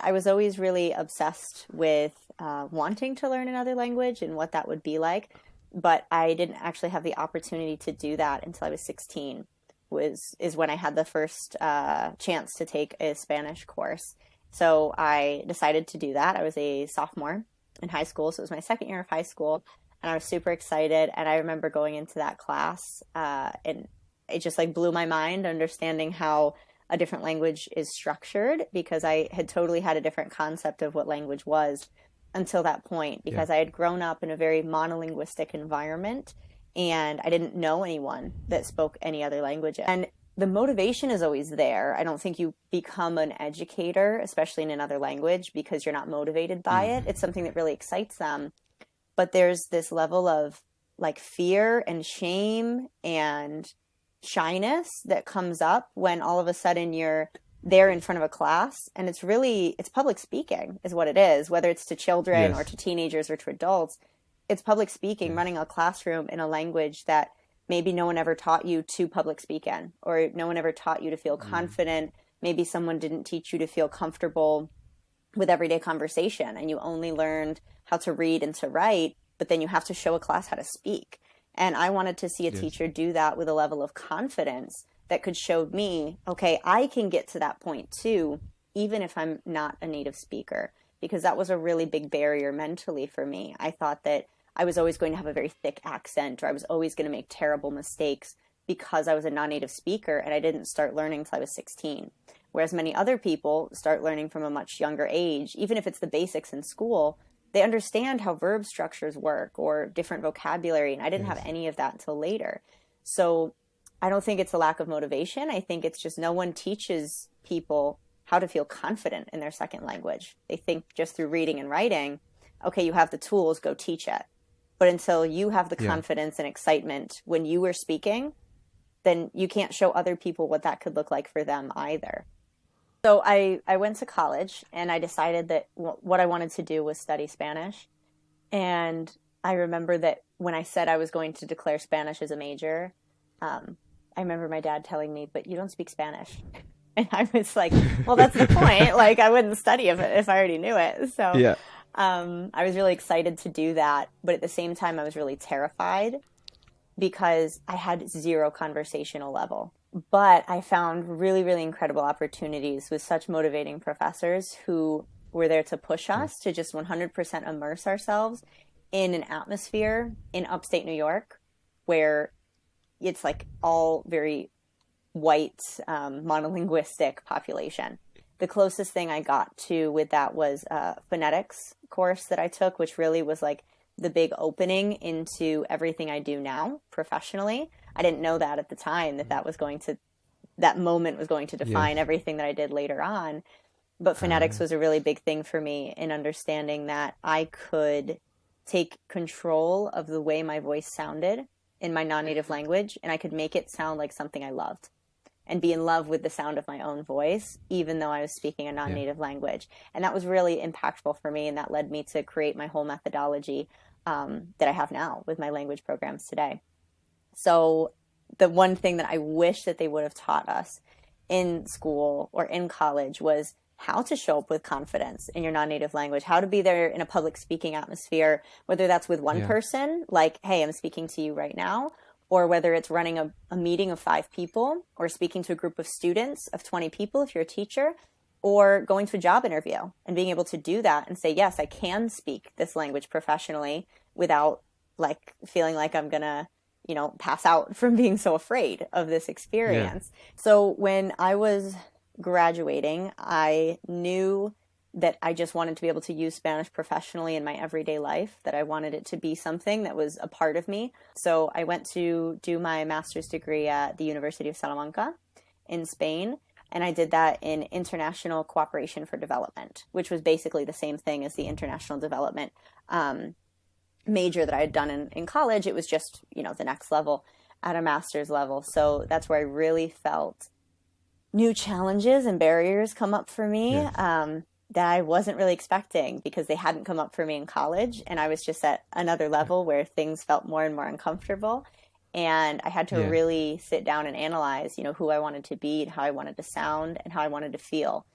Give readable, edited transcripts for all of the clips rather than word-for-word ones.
I was always really obsessed with wanting to learn another language and what that would be like, but I didn't actually have the opportunity to do that until I was 16. Is when I had the first chance to take a Spanish course. So I decided to do that. I was a sophomore in high school, so it was my second year of high school, and I was super excited. And I remember going into that class, and it just like blew my mind, understanding how a different language is structured, because I had totally had a different concept of what language was until that point, Yeah. because I had grown up in a very monolinguistic environment and I didn't know anyone that spoke any other languages. And the motivation is always there. I don't think you become an educator, especially in another language, because you're not motivated by it. Mm. It's something that really excites them. But there's this level of like fear and shame and shyness that comes up when all of a sudden you're there in front of a class, and it's public speaking is what it is, whether it's to children or Yes. to teenagers or to adults. It's public speaking, Yes. running a classroom in a language that maybe no one ever taught you to public speak in, or no one ever taught you to feel Mm. confident. Maybe someone didn't teach you to feel comfortable with everyday conversation, and you only learned how to read and to write, but then you have to show a class how to speak. And I wanted to see a Yes. teacher do that with a level of confidence that could show me, okay, I can get to that point too, even if I'm not a native speaker, because that was a really big barrier mentally for me. I thought that I was always going to have a very thick accent, or I was always going to make terrible mistakes because I was a non-native speaker and I didn't start learning until I was 16. Whereas many other people start learning from a much younger age, even if it's the basics in school, they understand how verb structures work or different vocabulary. And I didn't have Yes. any of that until later. So I don't think it's a lack of motivation. I think it's just no one teaches people how to feel confident in their second language. They think just through reading and writing, okay, you have the tools, go teach it. But until you have the Yeah. confidence and excitement when you were speaking, then you can't show other people what that could look like for them either. So I went to college and I decided that what I wanted to do was study Spanish. And I remember that when I said I was going to declare Spanish as a major, um, I remember my dad telling me, but you don't speak Spanish. And I was like, well, that's the point. Like, I wouldn't study if I already knew it. So Yeah. I was really excited to do that. But at the same time, I was really terrified because I had zero conversational level. But I found really, really incredible opportunities with such motivating professors who were there to push Yeah. us to just 100% immerse ourselves in an atmosphere in upstate New York where it's like all very white, monolinguistic population. The closest thing I got to with that was a phonetics course that I took, which really was like the big opening into everything I do now professionally. I didn't know that at the time that that moment was going to define Yes. everything that I did later on. But phonetics Ah. was a really big thing for me in understanding that I could take control of the way my voice sounded in my non-native language, and I could make it sound like something I loved and be in love with the sound of my own voice, even though I was speaking a Yeah. non-native language. And that was really impactful for me, and that led me to create my whole methodology that I have now with my language programs today. So the one thing that I wish that they would have taught us in school or in college was how to show up with confidence in your non-native language, how to be there in a public speaking atmosphere, whether that's with one Yeah. person, like, hey, I'm speaking to you right now, or whether it's running a meeting of 5 people, or speaking to a group of students of 20 people if you're a teacher, or going to a job interview and being able to do that and say, yes, I can speak this language professionally without like feeling like I'm gonna, pass out from being so afraid of this Yeah. experience. So when I was graduating, I knew that I just wanted to be able to use Spanish professionally in my everyday life, that I wanted it to be something that was a part of me. So I went to do my master's degree at the University of Salamanca in Spain. And I did that in international cooperation for development, which was basically the same thing as the international development um, major that I had done in college. It was just, the next level at a master's level. So that's where I really felt new challenges and barriers come up for me Yes. that I wasn't really expecting because they hadn't come up for me in college. And I was just at another Yeah. level where things felt more and more uncomfortable. And I had to Yes. really sit down and analyze, who I wanted to be and how I wanted to sound and how I wanted to feel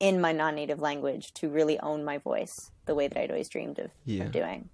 in my non-native language to really own my voice the way that I'd always dreamed of doing.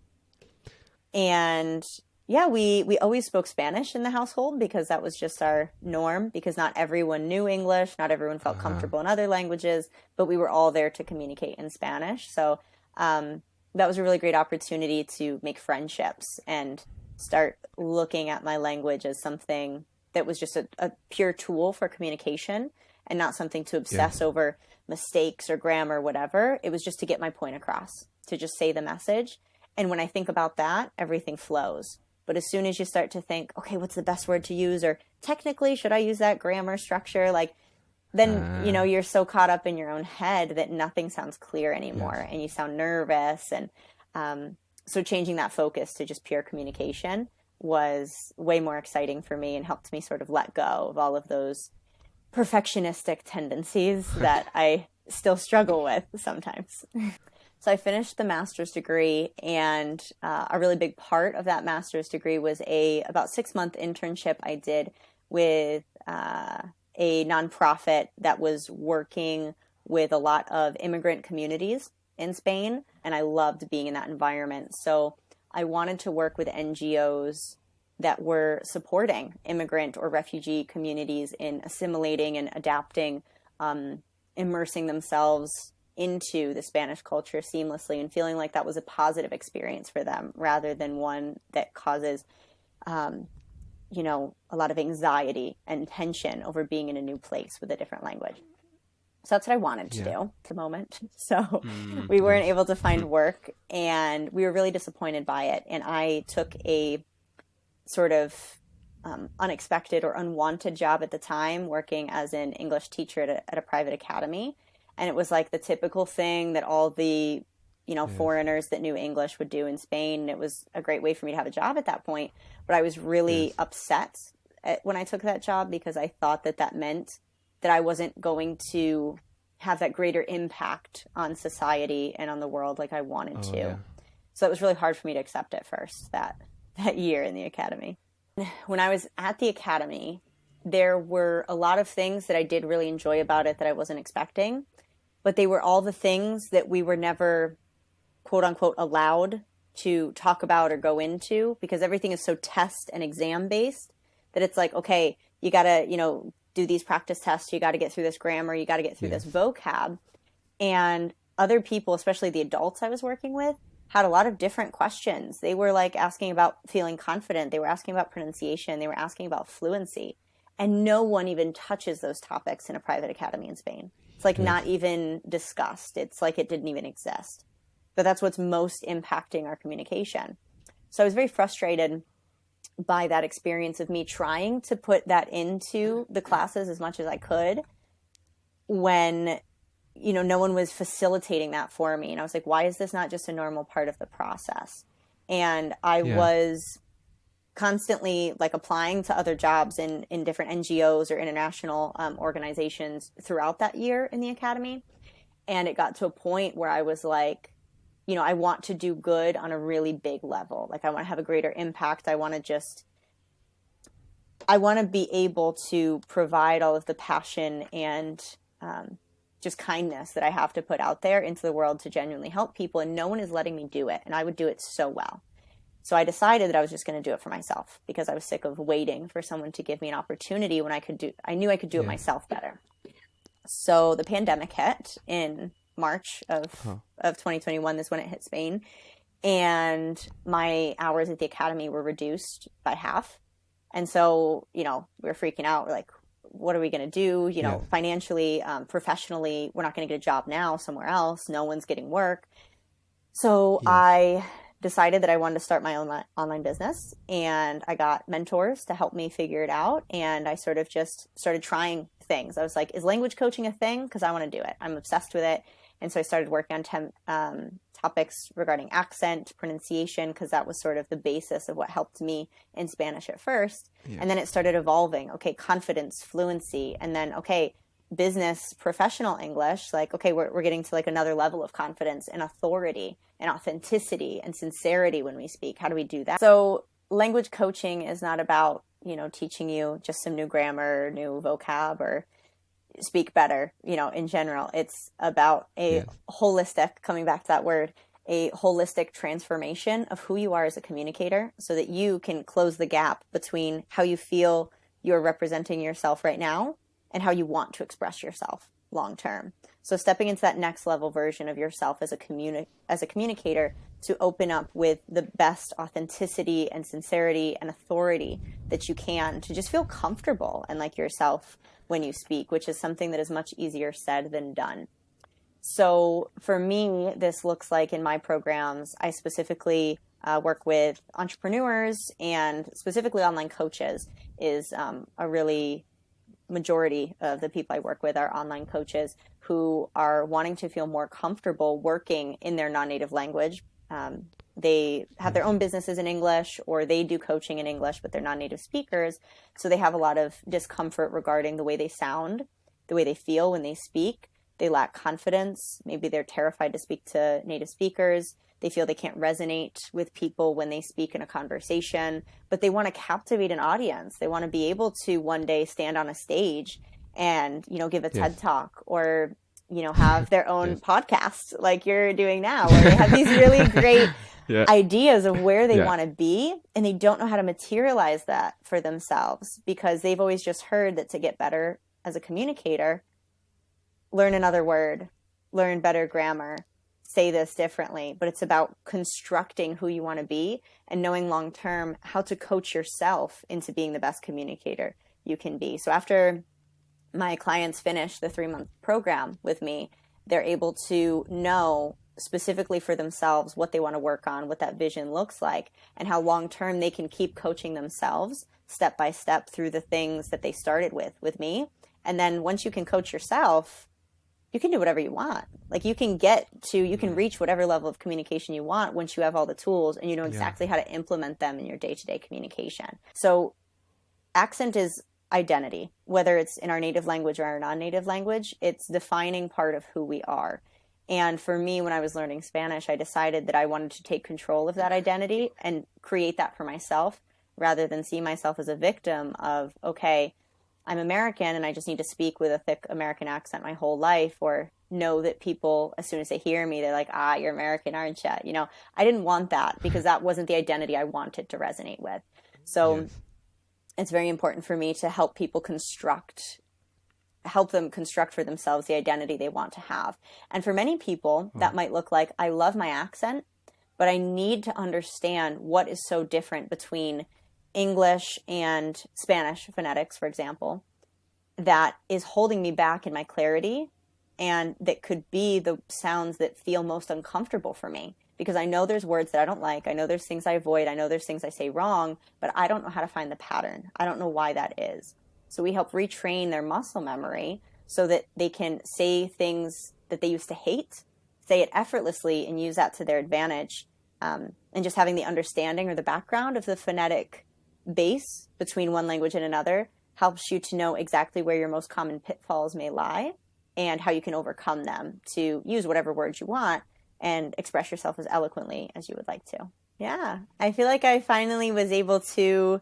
And yeah, we always spoke Spanish in the household because that was just our norm, because not everyone knew English, not everyone felt comfortable in other languages, but we were all there to communicate in Spanish. So that was a really great opportunity to make friendships and start looking at my language as something that was just a pure tool for communication and not something to obsess over mistakes or grammar or whatever. It was just to get my point across, to just say the message. And when I think about that, everything flows. But as soon as you start to think, okay, what's the best word to use? Or technically, should I use that grammar structure? Like, then, you're so caught up in your own head that nothing sounds clear anymore. And you sound nervous. And so changing that focus to just pure communication was way more exciting for me and helped me sort of let go of all of those perfectionistic tendencies that I still struggle with sometimes. So I finished the master's degree, and a really big part of that master's degree was about 6-month internship I did with a nonprofit that was working with a lot of immigrant communities in Spain, and I loved being in that environment. So I wanted to work with NGOs that were supporting immigrant or refugee communities in assimilating and adapting, immersing themselves into the Spanish culture seamlessly and feeling like that was a positive experience for them rather than one that causes, a lot of anxiety and tension over being in a new place with a different language. So that's what I wanted to do at the moment. So we weren't able to find work, and we were really disappointed by it. And I took a sort of unexpected or unwanted job at the time working as an English teacher at a private academy. And it was like the typical thing that all the, foreigners that knew English would do in Spain. It was a great way for me to have a job at that point. But I was really upset when I took that job because I thought that meant that I wasn't going to have that greater impact on society and on the world like I wanted to. Yeah. So it was really hard for me to accept at first that year in the academy. When I was at the academy, there were a lot of things that I did really enjoy about it that I wasn't expecting, but they were all the things that we were never, quote unquote, allowed to talk about or go into because everything is so test and exam based that it's like, okay, you got to, do these practice tests. You got to get through this grammar. You got to get through this vocab. And other people, especially the adults I was working with, had a lot of different questions. They were like asking about feeling confident. They were asking about pronunciation. They were asking about fluency. And no one even touches those topics in a private academy in Spain. It's like not even discussed. It's like it didn't even exist. But that's what's most impacting our communication. So I was very frustrated by that experience of me trying to put that into the classes as much as I could when, no one was facilitating that for me. And I was like, why is this not just a normal part of the process? And I was constantly like applying to other jobs in different NGOs or international organizations throughout that year in the academy. And it got to a point where I was like, I want to do good on a really big level. Like I want to have a greater impact. I want to be able to provide all of the passion and just kindness that I have to put out there into the world to genuinely help people. And no one is letting me do it. And I would do it so well. So I decided that I was just going to do it for myself because I was sick of waiting for someone to give me an opportunity when I knew I could do it myself better. So the pandemic hit in March of 2021 is when it hit Spain. And my hours at the academy were reduced by half. And so, we were freaking out. We're like, what are we going to do? Financially, professionally, we're not going to get a job now somewhere else. No one's getting work. So I decided that I wanted to start my own online business, and I got mentors to help me figure it out. And I sort of just started trying things. I was like, is language coaching a thing? Because I want to do it. I'm obsessed with it. And so I started working on topics regarding accent, pronunciation, because that was sort of the basis of what helped me in Spanish at first. Yeah. And then it started evolving. Okay, confidence, fluency, and then, okay, business, professional English. Like, okay, we're getting to like another level of confidence and authority and authenticity and sincerity when we speak. How do we do that? So language coaching is not about, teaching you just some new grammar, new vocab, or speak better, in general. It's about a Yes. holistic, coming back to that word, a holistic transformation of who you are as a communicator so that you can close the gap between how you feel you're representing yourself right now and how you want to express yourself long term. So stepping into that next level version of yourself as a communicator to open up with the best authenticity and sincerity and authority that you can, to just feel comfortable and like yourself when you speak, which is something that is much easier said than done. So for me, this looks like in my programs, I specifically work with entrepreneurs, and specifically online coaches is a really majority of the people I work with are online coaches who are wanting to feel more comfortable working in their non-native language. They have their Yes. own businesses in English, or they do coaching in English, but they're non-native speakers. So they have a lot of discomfort regarding the way they sound, the way they feel when they speak. They lack confidence. Maybe they're terrified to speak to native speakers. They feel they can't resonate with people when they speak in a conversation, but they want to captivate an audience. They want to be able to one day stand on a stage and, give a TED Yes. talk, or, have their own Yes. podcast like you're doing now, where they have these really great Yeah. ideas of where they Yeah. want to be, and they don't know how to materialize that for themselves because they've always just heard that to get better as a communicator, learn another word, learn better grammar, say this differently. But it's about constructing who you want to be and knowing long term how to coach yourself into being the best communicator you can be. So after my clients finish the 3-month program with me, they're able to know specifically for themselves what they want to work on, what that vision looks like, and how long term they can keep coaching themselves step by step through the things that they started with me. And then once you can coach yourself, you can do whatever you want. Like you can reach whatever level of communication you want once you have all the tools and you know Yeah. exactly how to implement them in your day-to-day communication. So accent is identity, whether it's in our native language or our non-native language. It's defining part of who we are. And for me, when I was learning Spanish, I decided that I wanted to take control of that identity and create that for myself, rather than see myself as a victim of, okay, I'm American and I just need to speak with a thick American accent my whole life, or know that people, as soon as they hear me, they're like, you're American, aren't you? I didn't want that because that wasn't the identity I wanted to resonate with. So Yes. it's very important for me to help them construct for themselves the identity they want to have. And for many people, Oh. that might look like, I love my accent, but I need to understand what is so different between English and Spanish phonetics, for example, that is holding me back in my clarity, and that could be the sounds that feel most uncomfortable for me. Because I know there's words that I don't like. I know there's things I avoid. I know there's things I say wrong, but I don't know how to find the pattern. I don't know why that is. So we help retrain their muscle memory so that they can say things that they used to hate, say it effortlessly, and use that to their advantage. And just having the understanding or the background of the phonetic base between one language and another helps you to know exactly where your most common pitfalls may lie and how you can overcome them to use whatever words you want and express yourself as eloquently as you would like to. Yeah, I feel like I finally was able to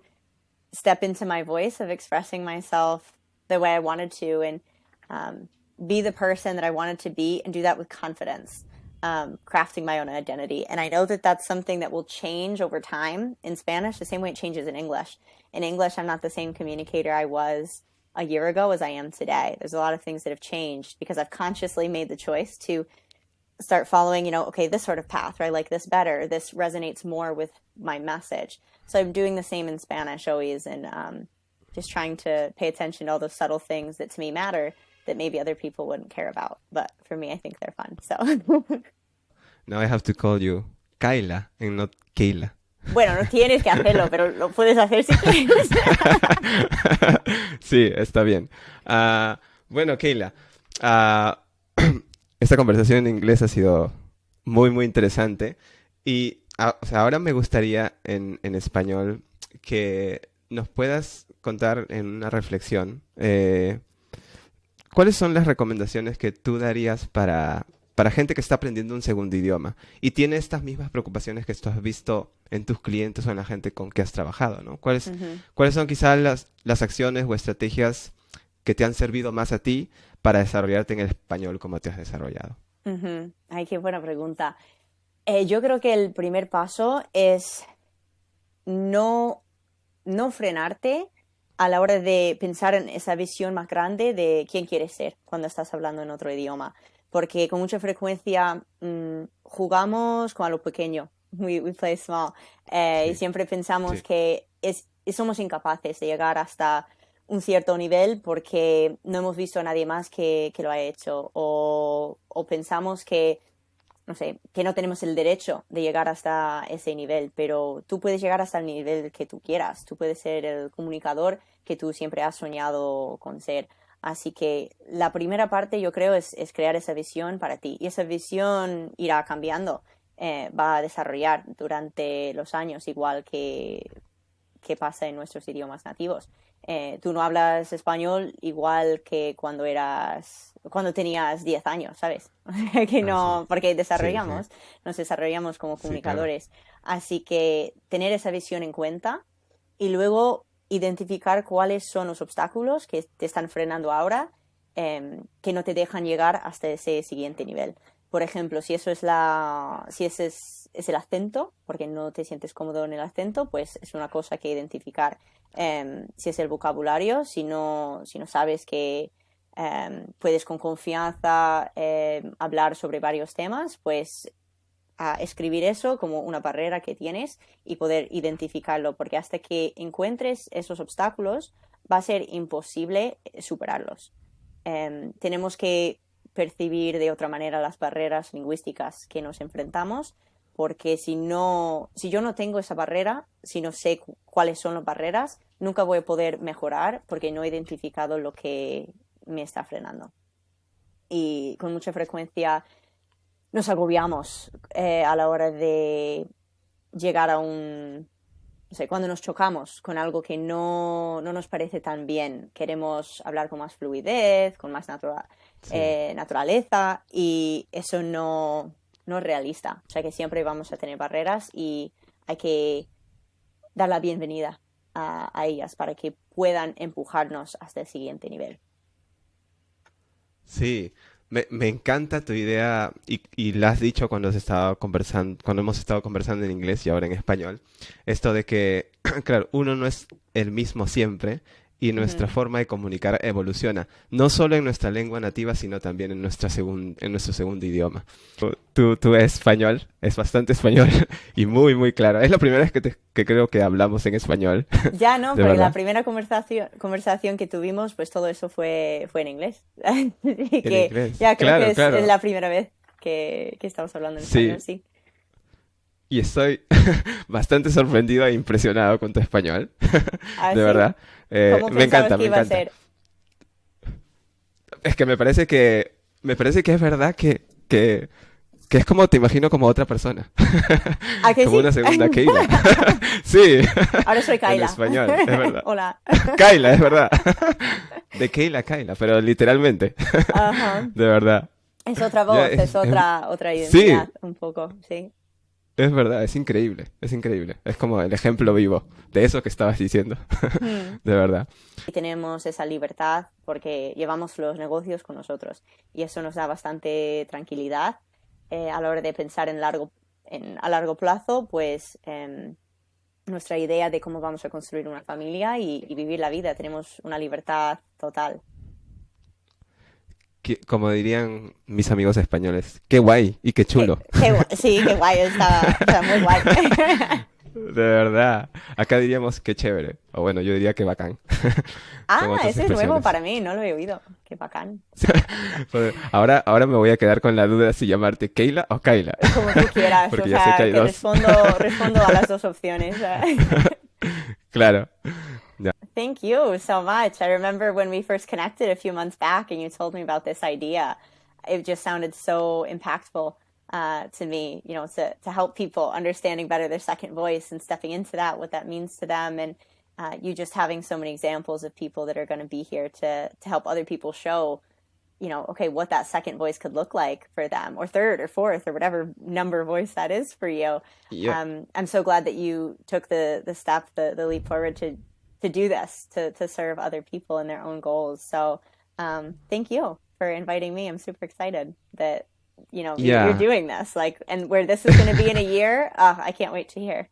step into my voice of expressing myself the way I wanted to, and be the person that I wanted to be, and do that with confidence, crafting my own identity. And I know that that's something that will change over time in Spanish, the same way it changes in English. In English, I'm not the same communicator I was a year ago as I am today. There's a lot of things that have changed because I've consciously made the choice to start following, okay, this sort of path, or I like this better. This resonates more with my message. So I'm doing the same in Spanish always, and just trying to pay attention to all those subtle things that to me matter that maybe other people wouldn't care about. But for me, I think they're fun. So, Now I have to call you Kayla and not Kayla. bueno, no tienes que hacerlo, pero lo puedes hacer si quieres. Sí, está bien. Bueno, Kayla, ah, esta conversación en inglés ha sido muy, muy interesante. Y o sea, ahora me gustaría en español que nos puedas contar en una reflexión cuáles son las recomendaciones que tú darías para gente que está aprendiendo un segundo idioma y tiene estas mismas preocupaciones que tú has visto en tus clientes o en la gente con que has trabajado, ¿no? ¿Cuáles, Ujú. cuáles son quizás las acciones o estrategias que te han servido más a ti para desarrollarte en el español como te has desarrollado? Ujú. Ay, qué buena pregunta. Yo creo que el primer paso es no, no frenarte a la hora de pensar en esa visión más grande de quién quieres ser cuando estás hablando en otro idioma. Porque con mucha frecuencia jugamos con a lo pequeño. We play small. Y Sí, siempre pensamos sí, que somos incapaces de llegar hasta un cierto nivel porque no hemos visto a nadie más que lo haya hecho. O pensamos que no sé, que no tenemos el derecho de llegar hasta ese nivel, pero tú puedes llegar hasta el nivel que tú quieras, tú puedes ser el comunicador que tú siempre has soñado con ser. Así que la primera parte yo creo es crear esa visión para ti y esa visión irá cambiando, va a desarrollar durante los años, igual que pasa en nuestros idiomas nativos. Tú no hablas español igual que cuando tenías 10 años, ¿sabes? Que así no, es. porque Sí, sí, nos desarrollamos como sí, claro. comunicadores. Así que tener esa visión en cuenta y luego identificar cuáles son los obstáculos que te están frenando ahora, que no te dejan llegar hasta ese siguiente nivel. Por ejemplo, si ese es el acento, porque no te sientes cómodo en el acento, pues es una cosa que identificar. Si es el vocabulario, si no sabes que puedes con confianza hablar sobre varios temas, pues a escribir eso como una barrera que tienes y poder identificarlo, porque hasta que encuentres esos obstáculos va a ser imposible superarlos. Tenemos que percibir de otra manera las barreras lingüísticas que nos enfrentamos, porque si yo no tengo esa barrera, si no sé cuáles son las barreras, nunca voy a poder mejorar porque no he identificado lo que me está frenando. Y con mucha frecuencia nos agobiamos a la hora de llegar a no sé, cuando nos chocamos con algo que no nos parece tan bien, queremos hablar con más fluidez, con más Sí. naturaleza y eso no es realista. O sea que siempre vamos a tener barreras y hay que dar la bienvenida a ellas para que puedan empujarnos hasta el siguiente nivel. Sí, me encanta tu idea y la has dicho cuando has estado conversando, cuando hemos estado conversando en inglés y ahora en español, esto de que, claro, uno no es el mismo siempre y nuestra Ujú. forma de comunicar evoluciona, no solo en nuestra lengua nativa, sino también en en nuestro segundo idioma. Tu español es bastante español y muy, muy claro. Es la primera vez que creo que hablamos en español, Ya no, de porque la verdad. primera conversación que tuvimos, pues todo eso fue en inglés. Así En que inglés. ya creo que Claro, es claro. la primera vez que estamos hablando en español, Sí, sí. y estoy bastante sorprendido e impresionado con tu español, ¿Ah, de sí? verdad. ¿Cómo Me pensabas encanta, que me iba a encanta. ser? Es que me parece que es verdad que es como te imagino como otra persona, ¿Ah, que como sí? una segunda Keila. Sí, Ahora soy en Kayla. español, es verdad. Hola. Kaila, es verdad. De Keila a Kaila, pero literalmente, Ajá. de verdad. Es otra Ya voz, es otra sí, identidad, un poco, sí. es verdad, es increíble, es increíble. Es como el ejemplo vivo de eso que estabas diciendo, Hmm. de verdad. Y tenemos esa libertad porque llevamos los negocios con nosotros y eso nos da bastante tranquilidad a la hora de pensar a largo plazo, pues nuestra idea de cómo vamos a construir una familia y vivir la vida. Tenemos una libertad total. Como dirían mis amigos españoles, qué guay y qué chulo. Sí, qué guay, está muy guay. De verdad. Acá diríamos qué chévere. O bueno, yo diría que bacán. Ah, Con otras ese es nuevo expresiones. para mí, no lo he oído. Qué bacán. Pues, ahora me voy a quedar con la duda si llamarte Keila o Kaila. Como tú quieras, o Porque ya sé que sea, hay que dos. respondo a las dos opciones. Claro. Ya. Thank you so much. I remember when we first connected a few months back and you told me about this idea. It just sounded so impactful to me, to help people understanding better their second voice and stepping into that, what that means to them. And you just having so many examples of people that are going to be here to help other people show, okay, what that second voice could look like for them, or third or fourth or whatever number voice that is for you. Ya. I'm so glad that you took the step, the leap forward to to do this, to serve other people in their own goals. So thank you for inviting me. I'm super excited that you're Yeah. doing this, like, and where this is going to be in a year. I can't wait to hear.